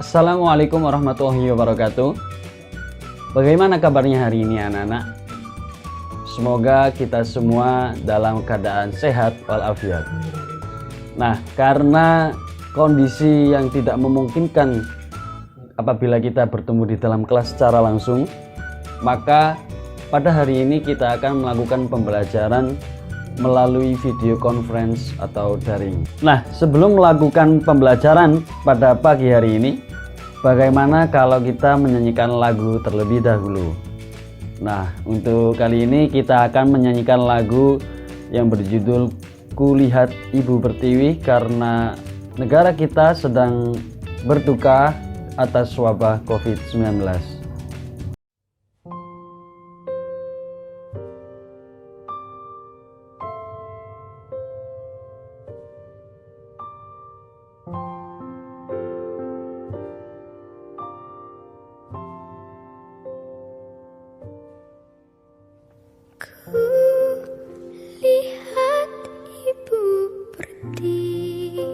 Assalamualaikum warahmatullahi wabarakatuh. Bagaimana kabarnya hari ini anak-anak? Semoga kita semua dalam keadaan sehat walafiat. Nah, karena kondisi yang tidak memungkinkan apabila kita bertemu di dalam kelas secara langsung, maka pada hari ini kita akan melakukan pembelajaran melalui video conference atau daring. Nah, sebelum melakukan pembelajaran pada pagi hari ini, bagaimana kalau kita menyanyikan lagu terlebih dahulu? Nah, untuk kali ini kita akan menyanyikan lagu yang berjudul Kulihat Ibu Pertiwi karena negara kita sedang berduka atas wabah COVID-19. Lihat ibu pertiwi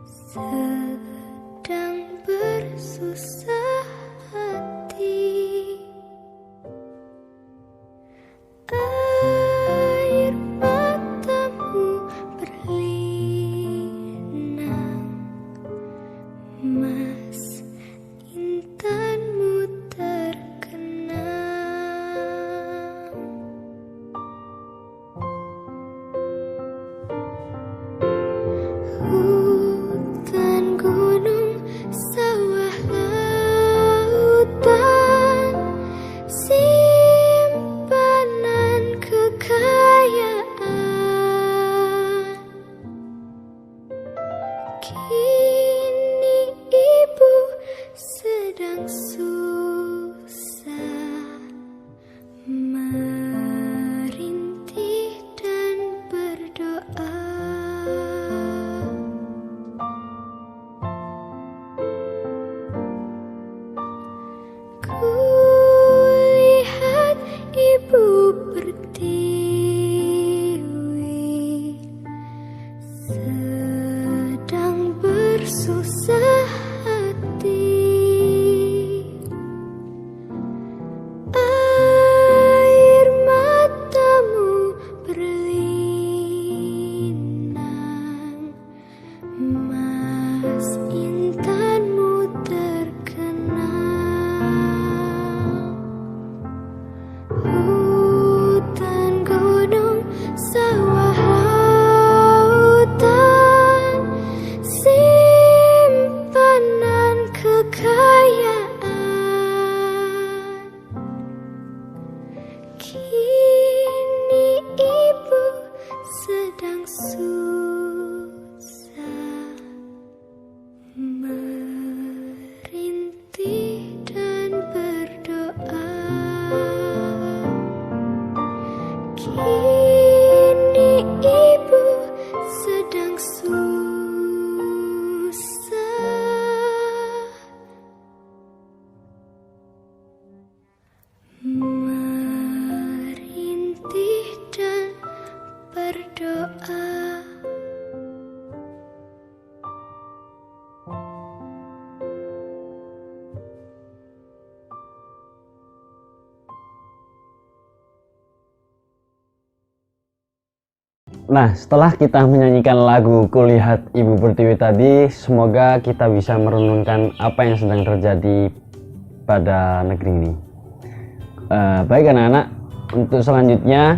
sedang bersusah hati, air matamu berlinang, mas intanmu hutan, gunung, sawah, lautan, simpanan kekayaan. Kini ibu sedang susah, merintih dan berdoa. Kulihat ibu pertiwi sedang bersusah hati, air matamu berlinang, mas intanmu hutan, gunung, sawah, lautan, simpanan kekayaan. Kini ibu sedang susah, merintih dan berdoa. Kini ibu sedang susah, merintih dan berdoa. Nah, setelah kita menyanyikan lagu Kulihat Ibu Pertiwi tadi, semoga kita bisa merenungkan apa yang sedang terjadi pada negeri ini. Baik anak-anak, untuk selanjutnya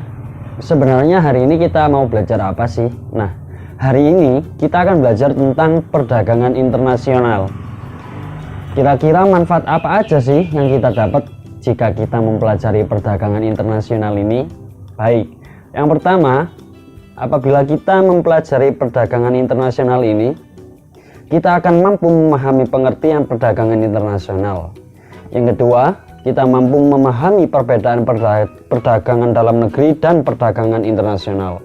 sebenarnya hari ini kita mau belajar apa sih? Nah, hari ini kita akan belajar tentang perdagangan internasional. Kira-kira manfaat apa aja sih yang kita dapat jika kita mempelajari perdagangan internasional ini? Baik, yang pertama, apabila kita mempelajari perdagangan internasional ini, kita akan mampu memahami pengertian perdagangan internasional. Yang kedua, kita mampu memahami perbedaan perdagangan dalam negeri dan perdagangan internasional.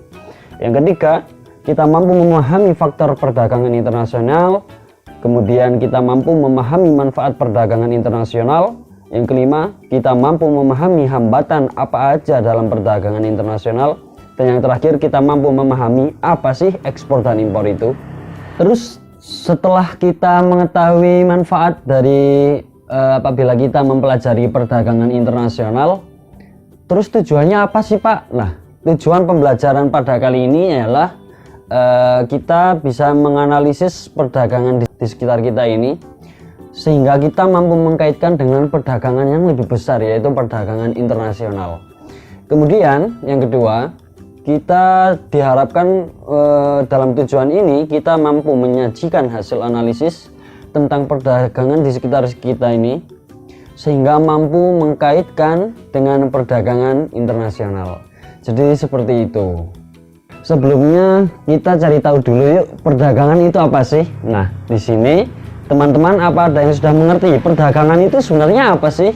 Yang ketiga, kita mampu memahami faktor perdagangan internasional. Kemudian kita mampu memahami manfaat perdagangan internasional. Yang kelima, kita mampu memahami hambatan apa aja dalam perdagangan internasional. Dan yang terakhir, kita mampu memahami apa sih ekspor dan impor itu. Terus setelah kita mengetahui manfaat dari apabila kita mempelajari perdagangan internasional, terus tujuannya apa sih Pak? Nah, tujuan pembelajaran pada kali ini ialah kita bisa menganalisis perdagangan di sekitar kita ini, sehingga kita mampu mengkaitkan dengan perdagangan yang lebih besar, yaitu perdagangan internasional. Kemudian yang kedua, kita diharapkan dalam tujuan ini kita mampu menyajikan hasil analisis tentang perdagangan di sekitar kita ini, sehingga mampu mengkaitkan dengan perdagangan internasional. Jadi seperti itu. Sebelumnya kita cari tahu dulu yuk, perdagangan itu apa sih? Nah, di sini teman-teman apa ada yang sudah mengerti perdagangan itu sebenarnya apa sih?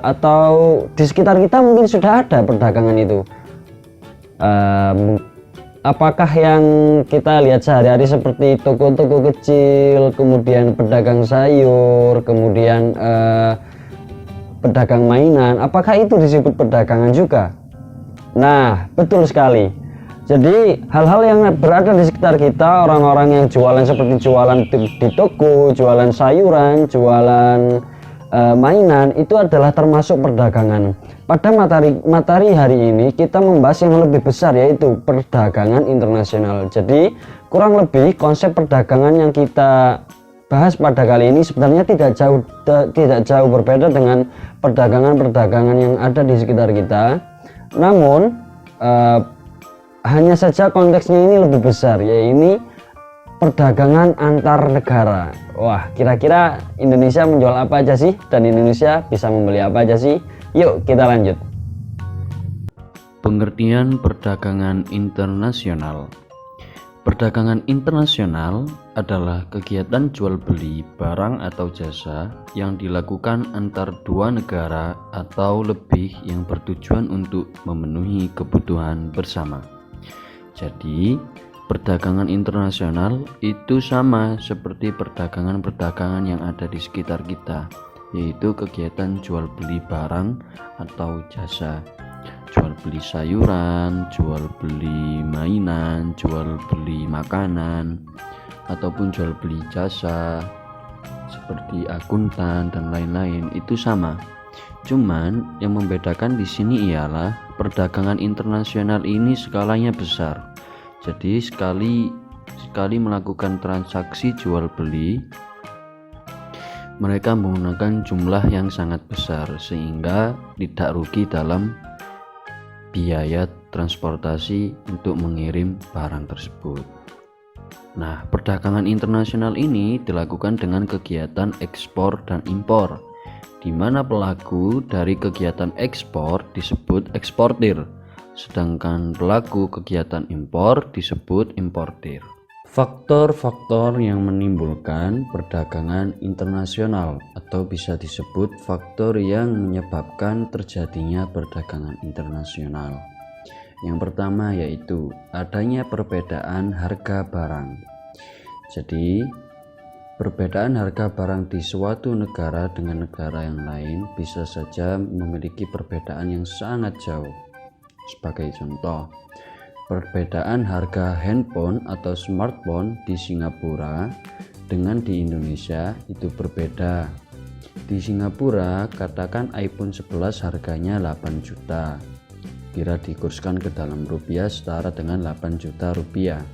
Atau di sekitar kita mungkin sudah ada perdagangan itu? Apakah yang kita lihat sehari-hari seperti toko-toko kecil, kemudian pedagang sayur, kemudian pedagang mainan, apakah itu disebut perdagangan juga? Nah, betul sekali. Jadi hal-hal yang berada di sekitar kita, orang-orang yang jualan seperti jualan di toko, jualan sayuran, jualan mainan, itu adalah termasuk perdagangan. Pada materi hari ini kita membahas yang lebih besar, yaitu perdagangan internasional. Jadi kurang lebih konsep perdagangan yang kita bahas pada kali ini sebenarnya tidak jauh berbeda dengan perdagangan-perdagangan yang ada di sekitar kita. Namun hanya saja konteksnya ini lebih besar, yaitu perdagangan antar negara. Wah, kira-kira Indonesia menjual apa aja sih, dan Indonesia bisa membeli apa aja sih? Yuk kita lanjut. Pengertian perdagangan internasional. Perdagangan internasional adalah kegiatan jual beli barang atau jasa yang dilakukan antar dua negara atau lebih yang bertujuan untuk memenuhi kebutuhan bersama. Jadi, perdagangan internasional itu sama seperti perdagangan-perdagangan yang ada di sekitar kita, yaitu kegiatan jual beli barang atau jasa. Jual beli sayuran, jual beli mainan, jual beli makanan, ataupun jual beli jasa seperti akuntan dan lain-lain, itu sama. Cuman yang membedakan di sini ialah perdagangan internasional ini skalanya besar. Jadi sekali melakukan transaksi jual beli, mereka menggunakan jumlah yang sangat besar sehingga tidak rugi dalam biaya transportasi untuk mengirim barang tersebut. Nah, perdagangan internasional ini dilakukan dengan kegiatan ekspor dan impor, di mana pelaku dari kegiatan ekspor disebut eksportir, sedangkan pelaku kegiatan impor disebut importir. Faktor-faktor yang menimbulkan perdagangan internasional atau bisa disebut faktor yang menyebabkan terjadinya perdagangan internasional. Yang pertama yaitu adanya perbedaan harga barang. Jadi, perbedaan harga barang di suatu negara dengan negara yang lain bisa saja memiliki perbedaan yang sangat jauh. Sebagai contoh, perbedaan harga handphone atau smartphone di Singapura dengan di Indonesia itu berbeda. Di Singapura, katakan iPhone 11 harganya 8 juta. Bila dikurskan ke dalam rupiah setara dengan 8 juta rupiah.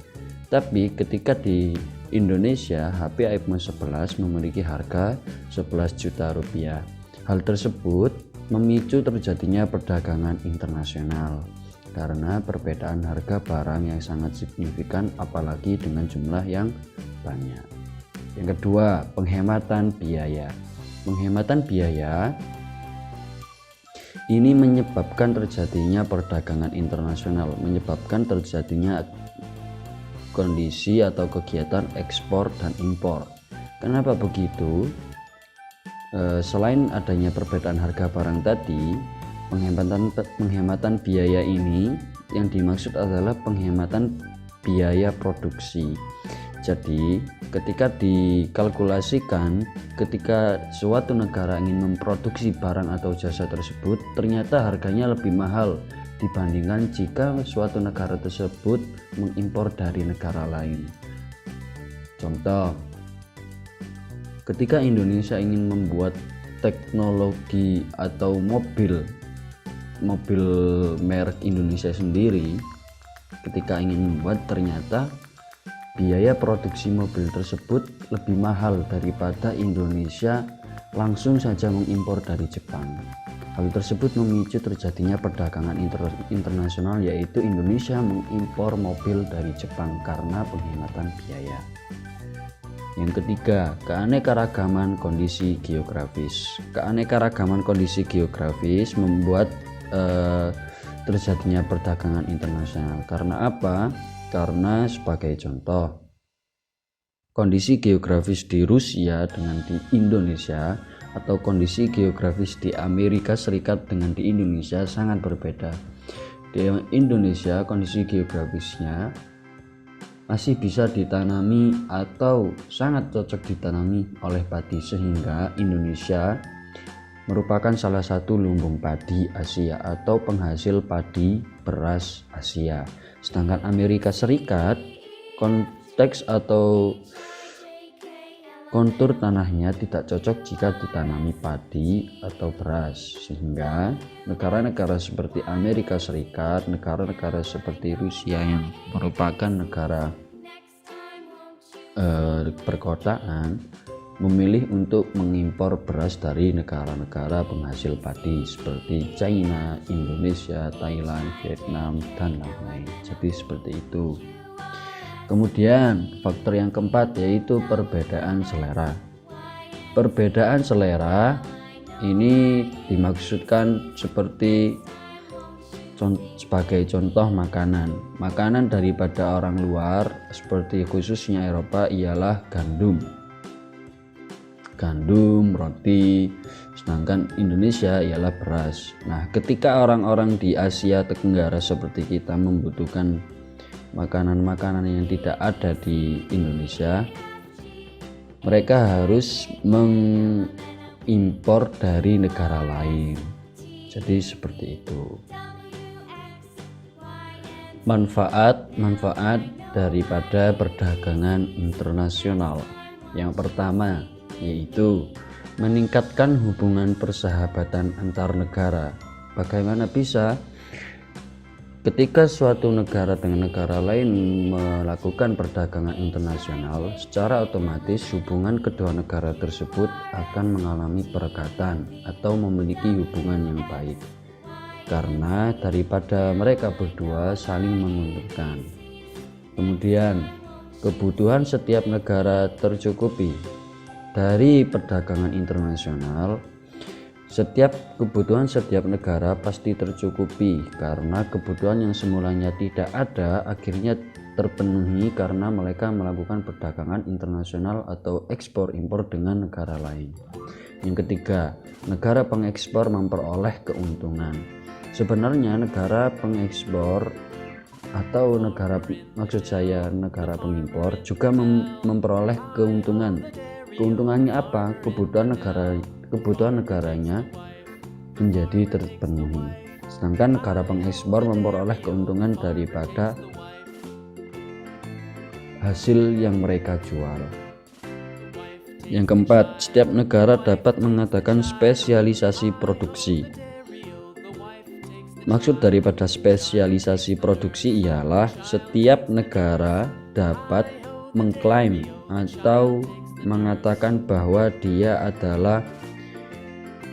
Tapi ketika di Indonesia, HP iPhone 11 memiliki harga 11 juta rupiah. Hal tersebut memicu terjadinya perdagangan internasional karena perbedaan harga barang yang sangat signifikan, apalagi dengan jumlah yang banyak. Yang kedua, penghematan biaya. Penghematan biaya ini menyebabkan terjadinya perdagangan internasional, menyebabkan terjadinya kondisi atau kegiatan ekspor dan impor. Kenapa begitu? Selain adanya perbedaan harga barang tadi, penghematan biaya ini yang dimaksud adalah penghematan biaya produksi. Jadi ketika dikalkulasikan, ketika suatu negara ingin memproduksi barang atau jasa tersebut, ternyata harganya lebih mahal dibandingkan jika suatu negara tersebut mengimpor dari negara lain. Contoh, ketika Indonesia ingin membuat teknologi atau mobil merek Indonesia sendiri, ketika ingin membuat, ternyata biaya produksi mobil tersebut lebih mahal daripada Indonesia langsung saja mengimpor dari Jepang. Hal tersebut memicu terjadinya perdagangan internasional, yaitu Indonesia mengimpor mobil dari Jepang karena penghematan biaya. Yang ketiga, keanekaragaman kondisi geografis. Keanekaragaman kondisi geografis membuat terjadinya perdagangan internasional. Karena apa? Karena sebagai contoh, kondisi geografis di Rusia dengan di Indonesia atau kondisi geografis di Amerika Serikat dengan di Indonesia sangat berbeda. Di Indonesia kondisi geografisnya masih bisa ditanami atau sangat cocok ditanami oleh padi, sehingga Indonesia merupakan salah satu lumbung padi Asia atau penghasil padi beras Asia. Sedangkan Amerika Serikat konteks atau kontur tanahnya tidak cocok jika ditanami padi atau beras, sehingga negara-negara seperti Amerika Serikat, negara-negara seperti Rusia yang merupakan negara perkotaan, memilih untuk mengimpor beras dari negara-negara penghasil padi seperti China, Indonesia, Thailand, Vietnam, dan lain-lain. Jadi seperti itu. Kemudian faktor yang keempat yaitu perbedaan selera. Perbedaan selera ini dimaksudkan seperti sebagai contoh makanan daripada orang luar seperti khususnya Eropa ialah gandum, roti, sedangkan Indonesia ialah beras. Nah, ketika orang-orang di Asia Tenggara seperti kita membutuhkan makanan-makanan yang tidak ada di Indonesia, mereka harus mengimpor dari negara lain. Jadi seperti itu. Manfaat daripada perdagangan internasional. Yang pertama yaitu meningkatkan hubungan persahabatan antar negara. Bagaimana bisa? Ketika suatu negara dengan negara lain melakukan perdagangan internasional, secara otomatis hubungan kedua negara tersebut akan mengalami perekatan atau memiliki hubungan yang baik, karena daripada mereka berdua saling menguntungkan. Kemudian, kebutuhan setiap negara tercukupi. Dari perdagangan internasional, kebutuhan setiap negara pasti tercukupi, karena kebutuhan yang semulanya tidak ada akhirnya terpenuhi karena mereka melakukan perdagangan internasional atau ekspor impor dengan negara lain. Yang ketiga, negara pengekspor memperoleh keuntungan. Sebenarnya negara pengekspor atau negara pengimpor juga memperoleh keuntungan. Keuntungannya apa? Kebutuhan negaranya menjadi terpenuhi, sedangkan negara pengekspor memperoleh keuntungan daripada hasil yang mereka jual. Yang keempat, setiap negara dapat mengadakan spesialisasi produksi. Maksud daripada spesialisasi produksi ialah setiap negara dapat mengklaim atau mengatakan bahwa dia adalah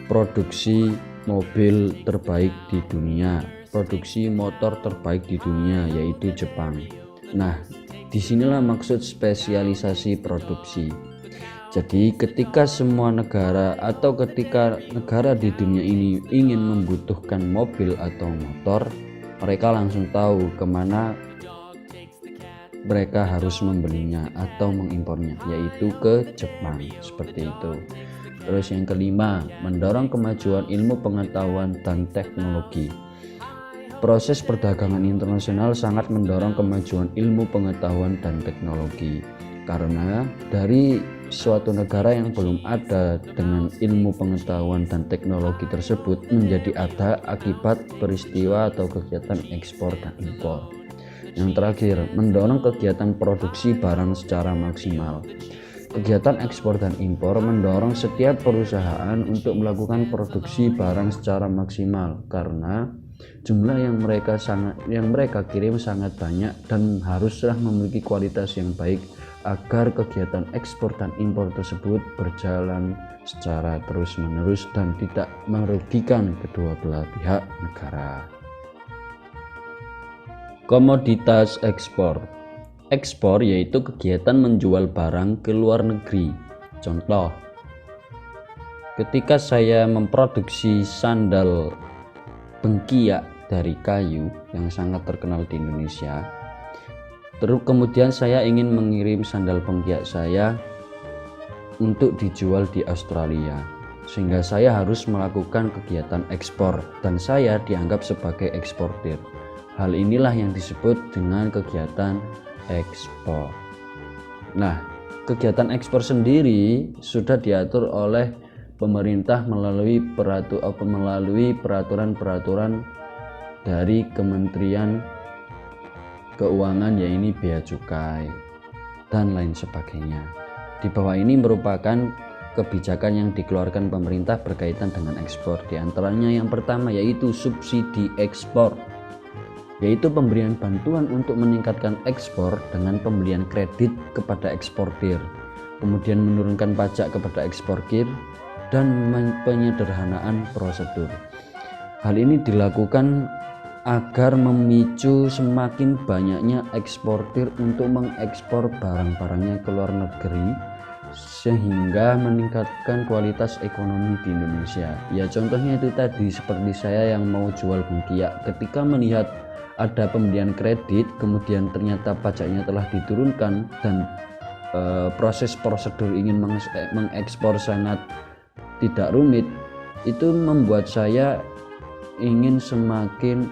produksi mobil terbaik di dunia, produksi motor terbaik di dunia, yaitu Jepang. Nah, disinilah maksud spesialisasi produksi. Jadi ketika semua negara atau ketika negara di dunia ini ingin membutuhkan mobil atau motor, mereka langsung tahu kemana mereka harus membelinya atau mengimpornya, yaitu ke Jepang. Seperti itu. Terus yang kelima, mendorong kemajuan ilmu pengetahuan dan teknologi. Proses perdagangan internasional sangat mendorong kemajuan ilmu pengetahuan dan teknologi, karena dari suatu negara yang belum ada dengan ilmu pengetahuan dan teknologi tersebut menjadi ada akibat peristiwa atau kegiatan ekspor dan impor. Yang terakhir, mendorong kegiatan produksi barang secara maksimal. Kegiatan ekspor dan impor mendorong setiap perusahaan untuk melakukan produksi barang secara maksimal karena jumlah yang mereka kirim sangat banyak dan haruslah memiliki kualitas yang baik agar kegiatan ekspor dan impor tersebut berjalan secara terus-menerus dan tidak merugikan kedua belah pihak negara. Komoditas ekspor. Ekspor yaitu kegiatan menjual barang ke luar negeri. Contoh, ketika saya memproduksi sandal bengkiak dari kayu yang sangat terkenal di Indonesia, terus kemudian saya ingin mengirim sandal bengkiak saya untuk dijual di Australia, sehingga saya harus melakukan kegiatan ekspor dan saya dianggap sebagai eksportir. Hal inilah yang disebut dengan kegiatan ekspor. Nah, kegiatan ekspor sendiri sudah diatur oleh pemerintah melalui peraturan-peraturan dari Kementerian Keuangan, yaitu Bea Cukai dan lain sebagainya. Di bawah ini merupakan kebijakan yang dikeluarkan pemerintah berkaitan dengan ekspor. Di antaranya yang pertama yaitu subsidi ekspor, yaitu pemberian bantuan untuk meningkatkan ekspor dengan pembelian kredit kepada eksportir, kemudian menurunkan pajak kepada eksportir, dan penyederhanaan prosedur. Hal ini dilakukan agar memicu semakin banyaknya eksportir untuk mengekspor barang-barangnya ke luar negeri sehingga meningkatkan kualitas ekonomi di Indonesia. Ya, contohnya itu tadi seperti saya yang mau jual bengkiak, ketika melihat ada pembelian kredit kemudian ternyata pajaknya telah diturunkan dan proses prosedur ingin mengekspor sangat tidak rumit, itu membuat saya ingin semakin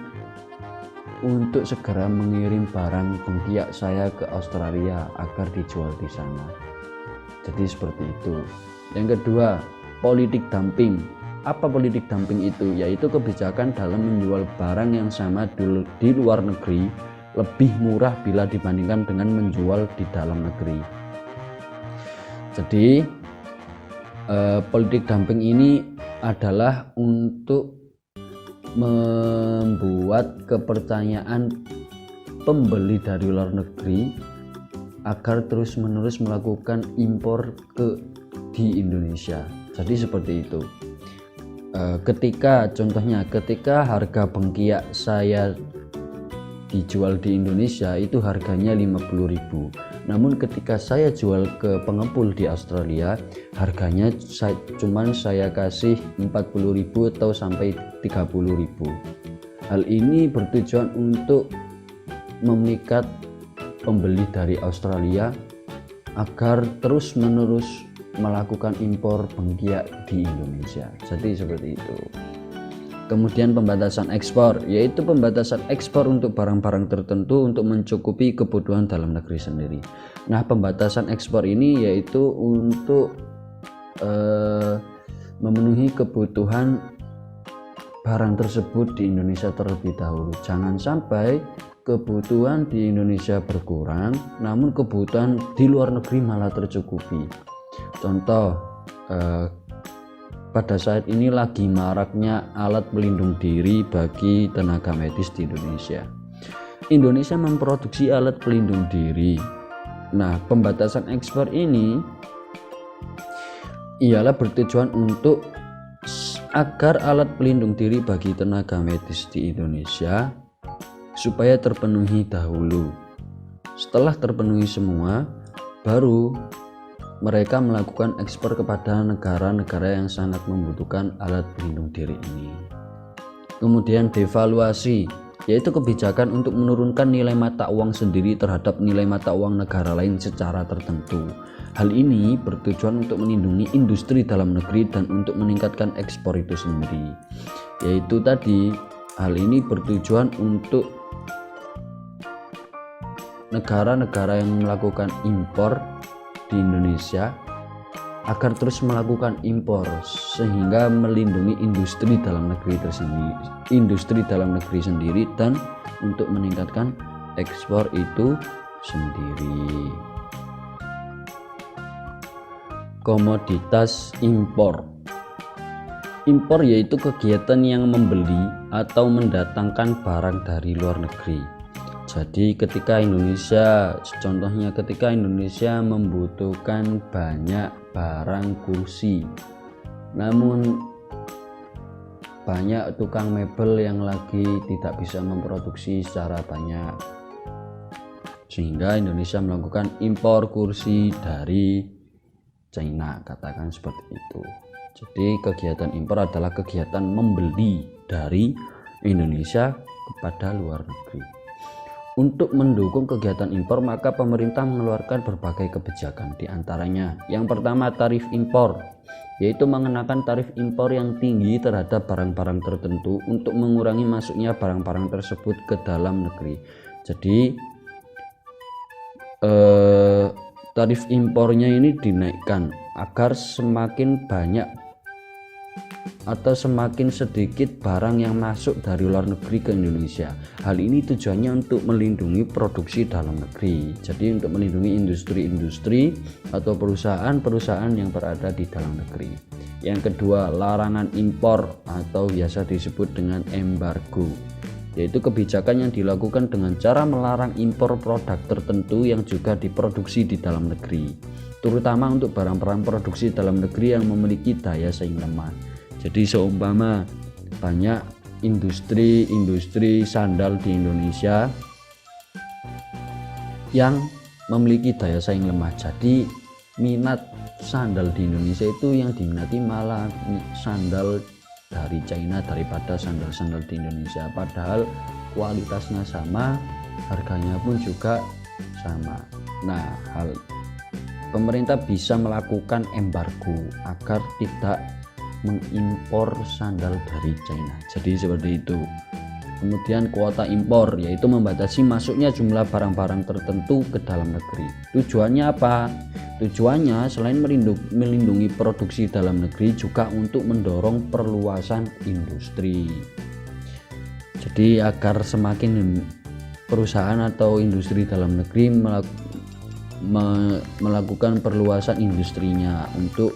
untuk segera mengirim barang bengkiak saya ke Australia agar dijual di sana. Jadi seperti itu. Yang kedua, politik dumping. Apa politik dumping itu? Yaitu kebijakan dalam menjual barang yang sama di luar negeri lebih murah bila dibandingkan dengan menjual di dalam negeri. Jadi politik dumping ini adalah untuk membuat kepercayaan pembeli dari luar negeri agar terus-menerus melakukan impor di Indonesia. Jadi seperti itu. Contohnya ketika harga bengkiak saya dijual di Indonesia itu harganya 50.000. Namun ketika saya jual ke pengepul di Australia, harganya cuman saya kasih 40.000 atau sampai 30.000. Hal ini bertujuan untuk memikat pembeli dari Australia agar terus-menerus melakukan impor bengkiak di Indonesia. Jadi seperti itu. Kemudian pembatasan ekspor, yaitu pembatasan ekspor untuk barang-barang tertentu untuk mencukupi kebutuhan dalam negeri sendiri. Nah, pembatasan ekspor ini yaitu untuk memenuhi kebutuhan barang tersebut di Indonesia terlebih dahulu. Jangan sampai kebutuhan di Indonesia berkurang, namun kebutuhan di luar negeri malah tercukupi. Contoh, pada saat ini lagi maraknya alat pelindung diri bagi tenaga medis di Indonesia. Indonesia memproduksi alat pelindung diri. Nah, pembatasan ekspor ini ialah bertujuan untuk agar alat pelindung diri bagi tenaga medis di Indonesia supaya terpenuhi dahulu. Setelah terpenuhi semua, baru mereka melakukan ekspor kepada negara-negara yang sangat membutuhkan alat pelindung diri ini. Kemudian devaluasi, yaitu kebijakan untuk menurunkan nilai mata uang sendiri terhadap nilai mata uang negara lain secara tertentu. Hal ini bertujuan untuk melindungi industri dalam negeri dan untuk meningkatkan ekspor itu sendiri. Yaitu tadi, hal ini bertujuan untuk negara-negara yang melakukan impor di Indonesia agar terus melakukan impor sehingga melindungi industri dalam negeri sendiri dan untuk meningkatkan ekspor itu sendiri. Komoditas impor. Impor yaitu kegiatan yang membeli atau mendatangkan barang dari luar negeri. Jadi ketika Indonesia, contohnya ketika Indonesia membutuhkan banyak barang kursi, namun banyak tukang mebel yang lagi tidak bisa memproduksi secara banyak, sehingga Indonesia melakukan impor kursi dari China, katakan seperti itu. Jadi kegiatan impor adalah kegiatan membeli dari Indonesia kepada luar negeri. Untuk mendukung kegiatan impor, maka pemerintah mengeluarkan berbagai kebijakan. Di antaranya, yang pertama tarif impor, yaitu mengenakan tarif impor yang tinggi terhadap barang-barang tertentu untuk mengurangi masuknya barang-barang tersebut ke dalam negeri. Jadi tarif impornya ini dinaikkan agar semakin banyak atau semakin sedikit barang yang masuk dari luar negeri ke Indonesia. Hal ini tujuannya untuk melindungi produksi dalam negeri. Jadi untuk melindungi industri-industri atau perusahaan-perusahaan yang berada di dalam negeri. Yang kedua, larangan impor atau biasa disebut dengan embargo, yaitu kebijakan yang dilakukan dengan cara melarang impor produk tertentu yang juga diproduksi di dalam negeri, terutama untuk barang-barang produksi dalam negeri yang memiliki daya saing lemah. Jadi seumpama banyak industri sandal di Indonesia yang memiliki daya saing lemah, jadi minat sandal di Indonesia itu yang diminati malah sandal dari China daripada sandal-sandal di Indonesia, padahal kualitasnya sama, harganya pun juga sama. Nah, pemerintah bisa melakukan embargo agar tidak mengimpor sandal dari China. Jadi seperti itu. Kemudian kuota impor, yaitu membatasi masuknya jumlah barang-barang tertentu ke dalam negeri. Tujuannya apa? Tujuannya selain melindungi produksi dalam negeri, juga untuk mendorong perluasan industri. Jadi agar semakin perusahaan atau industri dalam negeri melakukan perluasan industrinya untuk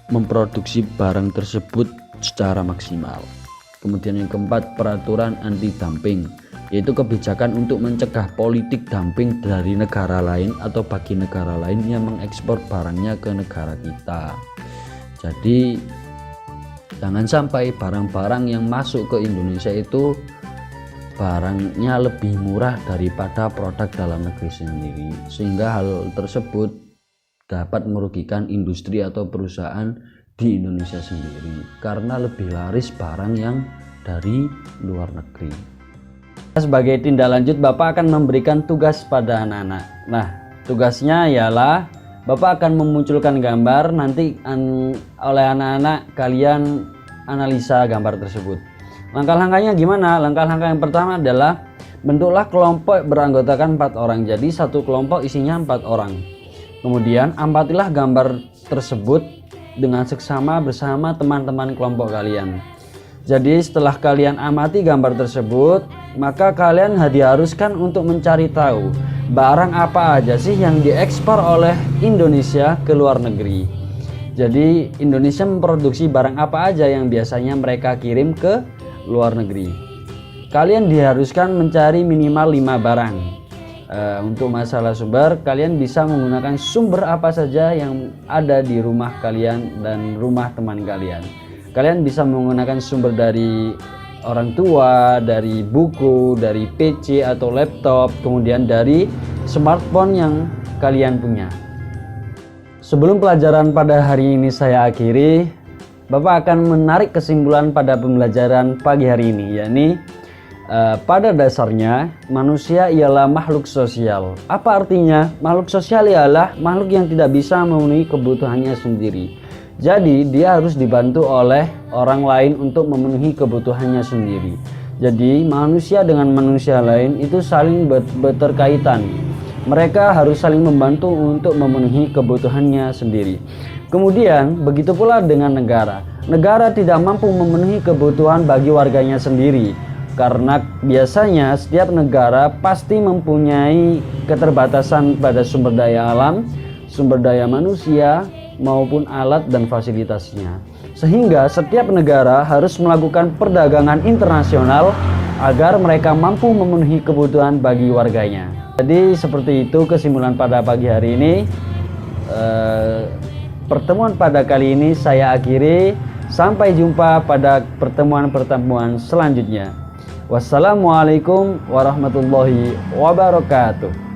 memproduksi barang tersebut secara maksimal. Kemudian yang keempat, peraturan anti dumping, yaitu kebijakan untuk mencegah politik dumping dari negara lain atau bagi negara lain yang mengekspor barangnya ke negara kita. Jadi jangan sampai barang-barang yang masuk ke Indonesia itu barangnya lebih murah daripada produk dalam negeri sendiri, sehingga hal tersebut dapat merugikan industri atau perusahaan di Indonesia sendiri karena lebih laris barang yang dari luar negeri. Sebagai tindak lanjut, Bapak akan memberikan tugas pada anak-anak. Nah, tugasnya ialah Bapak akan memunculkan gambar, nanti oleh anak-anak kalian analisa gambar tersebut. Langkah-langkahnya gimana? Langkah-langkah yang pertama adalah bentuklah kelompok beranggotakan 4 orang. Jadi satu kelompok isinya 4 orang. Kemudian amatilah gambar tersebut dengan seksama bersama teman-teman kelompok kalian. Jadi setelah kalian amati gambar tersebut, maka kalian diharuskan untuk mencari tahu barang apa aja sih yang diekspor oleh Indonesia ke luar negeri. Jadi Indonesia memproduksi barang apa aja yang biasanya mereka kirim ke luar negeri. Kalian diharuskan mencari minimal 5 barang. Untuk masalah sumber, kalian bisa menggunakan sumber apa saja yang ada di rumah kalian dan rumah teman kalian. Kalian bisa menggunakan sumber dari orang tua, dari buku, dari PC atau laptop, kemudian dari smartphone yang kalian punya. Sebelum pelajaran pada hari ini saya akhiri, Bapak akan menarik kesimpulan pada pembelajaran pagi hari ini, yakni pada dasarnya manusia ialah makhluk sosial. Apa artinya? Makhluk sosial ialah makhluk yang tidak bisa memenuhi kebutuhannya sendiri. Jadi dia harus dibantu oleh orang lain untuk memenuhi kebutuhannya sendiri. Jadi manusia dengan manusia lain itu saling berterkaitan. Mereka harus saling membantu untuk memenuhi kebutuhannya sendiri. Kemudian begitu pula dengan negara. Negara tidak mampu memenuhi kebutuhan bagi warganya sendiri. Karena biasanya setiap negara pasti mempunyai keterbatasan pada sumber daya alam, sumber daya manusia, maupun alat dan fasilitasnya. Sehingga setiap negara harus melakukan perdagangan internasional agar mereka mampu memenuhi kebutuhan bagi warganya. Jadi seperti itu kesimpulan pada pagi hari ini. Pertemuan pada kali ini saya akhiri. Sampai jumpa pada pertemuan-pertemuan selanjutnya. Wassalamualaikum warahmatullahi wabarakatuh.